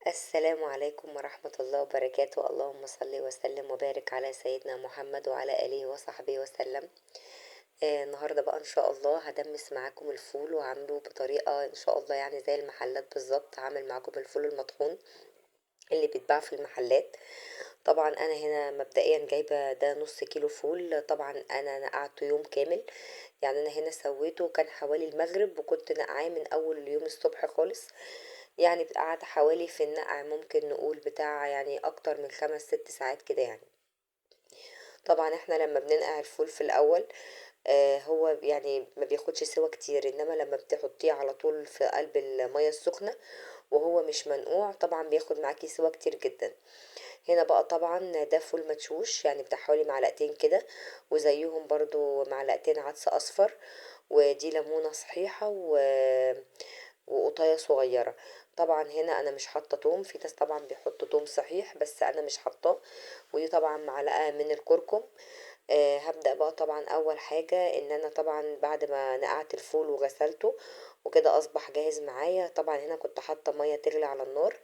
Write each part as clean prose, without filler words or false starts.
السلام عليكم ورحمة الله وبركاته. اللهم صل وسلم وبارك على سيدنا محمد وعلى آله وصحبه وسلم. النهاردة بقى إن شاء الله هدمس معاكم الفول وعامله بطريقة إن شاء الله يعني زي المحلات بالظبط. هعمل معاكم الفول المطحون اللي بيتباع في المحلات. طبعا أنا هنا مبدئيا جايبة ده نص كيلو فول. طبعا أنا نقعته يوم كامل، يعني أنا هنا سويته كان حوالي المغرب وكنت نقعاه من أول يوم الصبح خالص. يعني قعد حوالي في النقع ممكن نقول بتاع يعني اكتر من 5 6 ساعات كده يعني. طبعا احنا لما بننقع الفول في الاول هو يعني ما بياخدش سوا كتير، انما لما بتحطيه على طول في قلب المية السخنة وهو مش منقوع طبعا بياخد معاكي سوا كتير جدا. هنا بقى طبعا ده فول مدشوش يعني بتاع حوالي معلقتين كده، وزيهم برضو معلقتين عدس اصفر، ودي ليمونة صحيحة وقطاية صغيرة. طبعا هنا انا مش حاطه توم، في ناس طبعا بيحطوا توم صحيح بس انا مش حاطاه. ودي طبعا معلقه من الكركم. هبدأ بقى طبعا اول حاجه ان انا طبعا بعد ما نقعت الفول وغسلته وكده اصبح جاهز معايا. طبعا هنا كنت حاطه ميه تغلي على النار.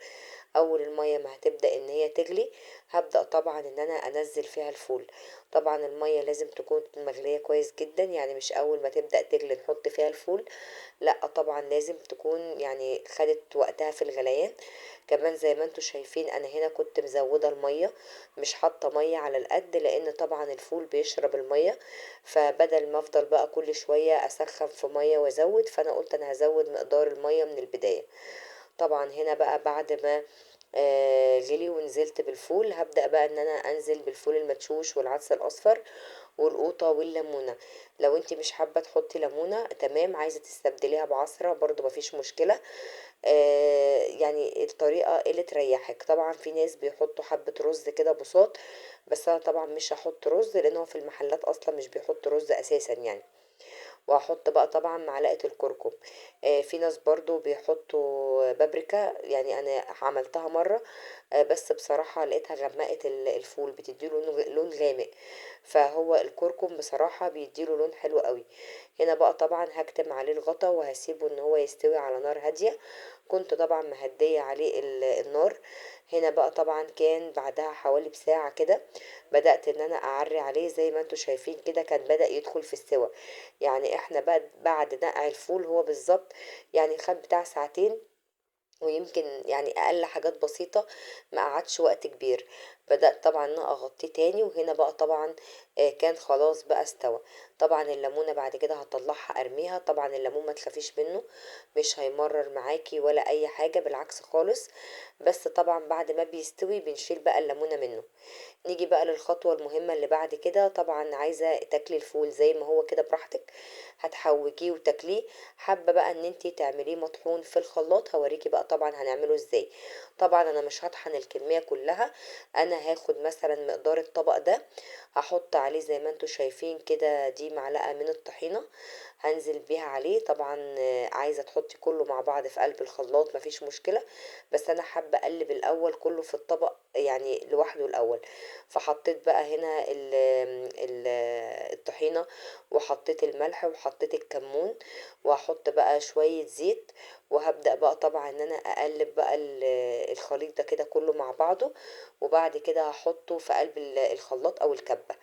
اول المية ما هتبدأ ان هي تغلي هبدأ طبعا ان انا انزل فيها الفول. طبعا المية لازم تكون مغلية كويس جدا، يعني مش اول ما تبدأ تغلي نحط فيها الفول، لا طبعا لازم تكون يعني خدت وقتها في الغليان. كمان زي ما انتوا شايفين انا هنا كنت مزودة المية، مش حاطة مية على القد لان طبعا الفول بيشرب المية. فبدل ما افضل بقى كل شوية اسخن في مية وازود، فانا قلت انا هزود مقدار المية من البداية. طبعا هنا بقى بعد ما غلي ونزلت بالفول هبدأ بقى ان انا انزل بالفول المدشوش والعدس الاصفر والقوطة والليمونة. لو انت مش حابة تحطي ليمونة تمام، عايزة تستبدليها بعصرة برضو مفيش مشكلة. يعني الطريقة اللي تريحك. طبعا في ناس بيحطوا حبة رز كده بساط، بس انا طبعا مش هحط رز لانه في المحلات اصلا مش بيحط رز اساسا يعني. وهحط بقى طبعا معلقة الكركم. في ناس برضو بيحطوا بابريكا، يعني انا عملتها مرة بس بصراحة لقيتها غمقت الفول بتديله لون غامق. فهو الكركم بصراحة بيديله لون حلو قوي. هنا بقى طبعا هكتم عليه الغطا وهسيبه ان هو يستوي على نار هادية. كنت طبعا مهدية عليه النار. هنا بقى طبعا كان بعدها حوالي بساعة كده بدأت ان انا اعري عليه زي ما انتوا شايفين كده كان بدأ يدخل في السوا. يعني احنا بقى بعد نقع الفول هو بالظبط يعني خد بتاع ساعتين، ويمكن يعني اقل حاجات بسيطة، ما قعدش وقت كبير. بدأت طبعا ان أنا اغطيه تاني، وهنا بقى طبعا كان خلاص بقى استوى. طبعا الليمونة بعد كده هطلعها ارميها. طبعا الليمون ما تخافيش منه، مش هيمرر معاكي ولا اي حاجة بالعكس خالص. بس طبعا بعد ما بيستوي بنشيل بقى الليمونة منه. نيجي بقى للخطوة المهمة اللي بعد كده. طبعا عايزة تاكلي الفول زي ما هو كده براحتك، هتحوجيه وتاكليه. حابة بقى ان انتي تعمليه مطحون في الخلاط، هوريكي بقى طبعا هنعمله ازاي. طبعا انا مش هطحن الكمية كلها، انا هاخد مثلا مقدار الطبق ده هحط عليه زي ما انتوا شايفين كده دي معلقة من الطحينة هنزل بيها عليه. طبعا عايزة تحطي كله مع بعض في قلب الخلاط مفيش مشكلة، بس انا حابة اقلب الاول كله في الطبق يعني لوحده الاول. فحطيت بقى هنا ال الطحينة، وحطيت الملح وحطيت الكمون، وهحط بقى شوية زيت. وهبدأ بقى طبعا ان انا اقلب بقى الخليط ده كده كله مع بعضه. وبعد كده هحطه في قلب الخلاط او الكبة.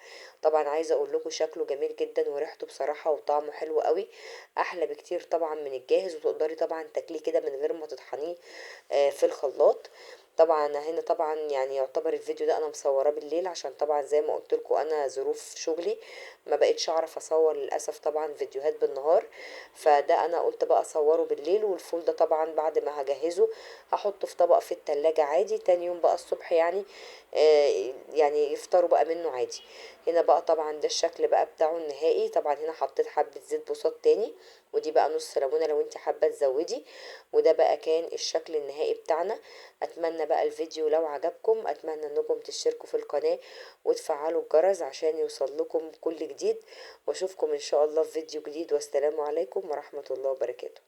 طبعا عايزة اقول لكم شكله جميل جدا وريحته بصراحة وطعمه حلو قوي، احلى بكتير طبعا من الجاهز. وتقدري طبعا تاكليه كده من غير ما تطحنيه في الخلاط. طبعا أنا هنا طبعا يعني يعتبر الفيديو ده انا مصوراه بالليل، عشان طبعا زي ما قلت لكم انا ظروف شغلي ما بقتش اعرف اصور للاسف طبعا فيديوهات بالنهار. فده انا قلت بقى اصوره بالليل. والفول ده طبعا بعد ما هجهزه هحطه في طبق في التلاجة عادي، تاني يوم بقى الصبح يعني يعني يفطروا بقى منه عادي. هنا بقى طبعا ده الشكل بقى بتاعه النهائي. طبعا هنا حطيت حبة زيت بوصات تاني، ودي بقى نص ليمونة لو انت حابة تزودي. وده بقى كان الشكل النهائي بتاعنا. اتمنى بقى الفيديو لو عجبكم اتمنى انكم تشتركوا في القناة وتفعلوا الجرس عشان يوصل لكم كل جديد. واشوفكم ان شاء الله في فيديو جديد، والسلام عليكم ورحمة الله وبركاته.